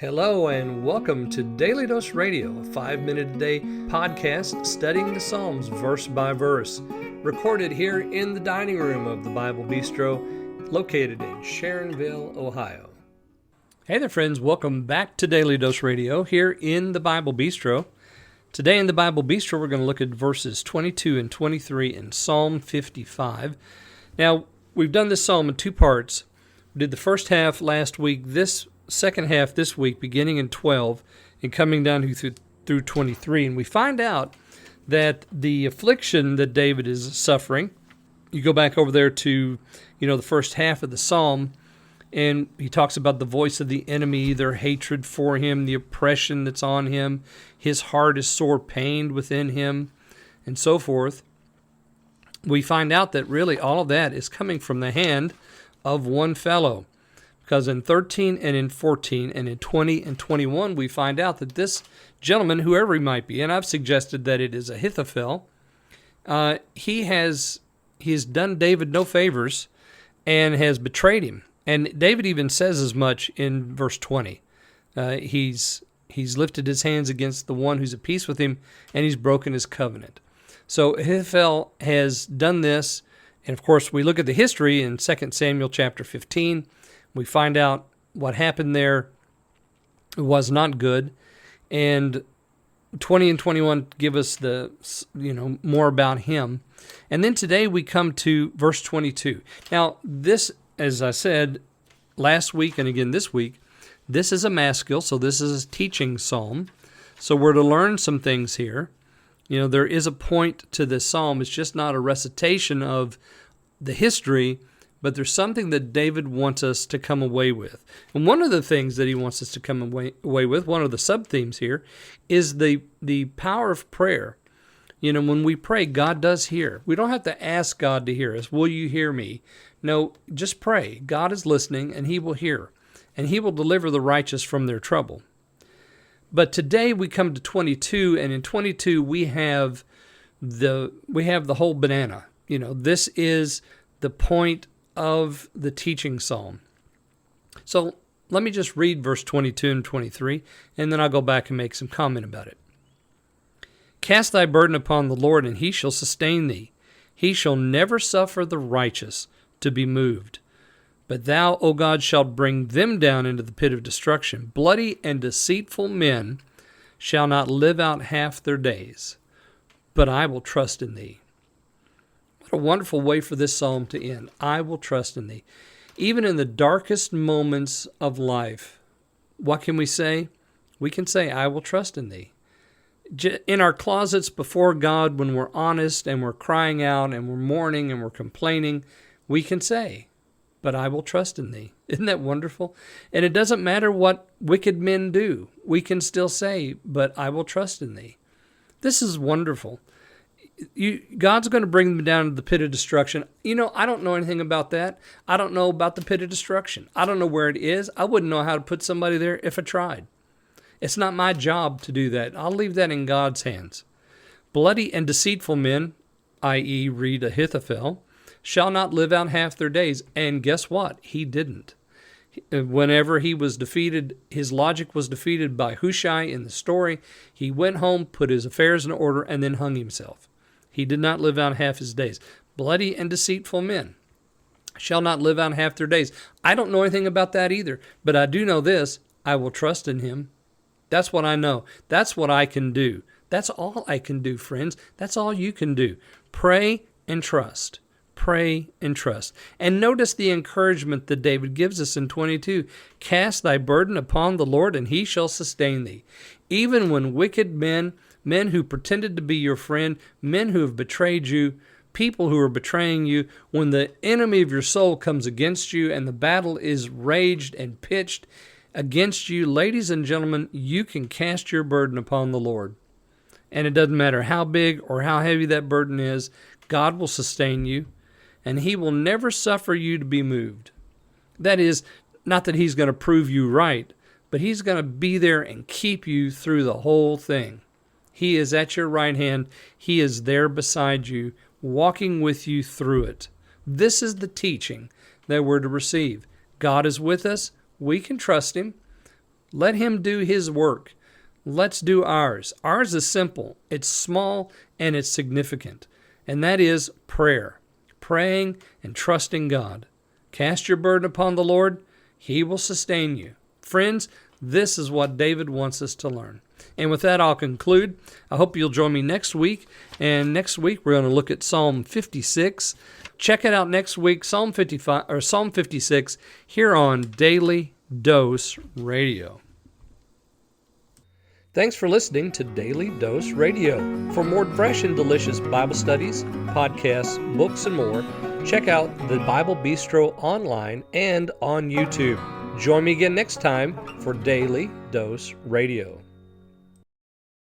Hello and welcome to Daily Dose Radio, a 5-minute-a-day podcast studying the Psalms verse by verse, recorded here in the dining room of the Bible Bistro, located in Sharonville, Ohio. Hey there friends, welcome back to Daily Dose Radio here in the Bible Bistro. Today in the Bible Bistro we're going to look at verses 22 and 23 in Psalm 55. Now, we've done this psalm in two parts. We did the first half last week, this second half this week, beginning in 12 and coming down through 23. And we find out that the affliction that David is suffering, you go back over there to, the first half of the psalm, and he talks about the voice of the enemy, their hatred for him, the oppression that's on him. His heart is sore pained within him, and so forth. We find out that really all of that is coming from the hand of one fellow. Because in 13 and in 14 and in 20 and 21, we find out that this gentleman, whoever he might be, and I've suggested that it is Ahithophel, he has done David no favors and has betrayed him. And David even says as much in verse 20. He's lifted his hands against the one who's at peace with him, and he's broken his covenant. So Ahithophel has done this, and of course we look at the history in 2 Samuel chapter 15. We find out what happened there was not good, and 20 and 21 give us the more about him. And then today we come to verse 22. Now this, as I said last week and again this week, this is a maskil, so this is a teaching psalm. So we're to learn some things here. There is a point to this psalm. It's just not a recitation of the history, but there's something that David wants us to come away with. And one of the things that he wants us to come away with, one of the sub-themes here, is the power of prayer. When we pray, God does hear. We don't have to ask God to hear us. Will you hear me? No, just pray. God is listening, and he will hear. And he will deliver the righteous from their trouble. But today we come to 22, and in 22 we have the whole banana. This is the point of the teaching psalm. So let me just read verse 22 and 23, and then I'll go back and make some comment about it. Cast thy burden upon the Lord, and he shall sustain thee. He shall never suffer the righteous to be moved. But thou, O God, shalt bring them down into the pit of destruction. Bloody and deceitful men shall not live out half their days, but I will trust in thee. What a wonderful way for this psalm to end. I will trust in thee. Even in the darkest moments of life, what can we say? We can say, I will trust in thee. In our closets before God, when we're honest and we're crying out and we're mourning and we're complaining, we can say, but I will trust in thee. Isn't that wonderful? And it doesn't matter what wicked men do. We can still say, but I will trust in thee. This is wonderful. God's going to bring them down to the pit of destruction. I don't know anything about that. I don't know about the pit of destruction. I don't know where it is. I wouldn't know how to put somebody there if I tried. It's not my job to do that. I'll leave that in God's hands. Bloody and deceitful men, i.e., read Ahithophel, shall not live out half their days. And guess what? He didn't. Whenever he was defeated, his logic was defeated by Hushai in the story. He went home, put his affairs in order, and then hung himself. He did not live out half his days. Bloody and deceitful men shall not live out half their days. I don't know anything about that either, but I do know this. I will trust in him. That's what I know. That's what I can do. That's all I can do, friends. That's all you can do. Pray and trust. Pray and trust. And notice the encouragement that David gives us in 22. Cast thy burden upon the Lord, and he shall sustain thee. Even when wicked men who pretended to be your friend, men who have betrayed you, people who are betraying you, when the enemy of your soul comes against you and the battle is raged and pitched against you, ladies and gentlemen, you can cast your burden upon the Lord. And it doesn't matter how big or how heavy that burden is, God will sustain you, and he will never suffer you to be moved. That is, not that he's going to prove you right, but he's going to be there and keep you through the whole thing. He is at your right hand. He is there beside you, walking with you through it. This is the teaching that we're to receive. God is with us. We can trust him. Let Him do His work. Let's do ours. Ours is simple. It's small and it's significant. And that is prayer. Praying and trusting God. Cast your burden upon the Lord. He will sustain you. Friends, this is what David wants us to learn. And with that, I'll conclude. I hope you'll join me next week. And next week, we're going to look at Psalm 56. Check it out next week, Psalm 56, here on Daily Dose Radio. Thanks for listening to Daily Dose Radio. For more fresh and delicious Bible studies, podcasts, books, and more, check out the Bible Bistro online and on YouTube. Join me again next time for Daily Dose Radio.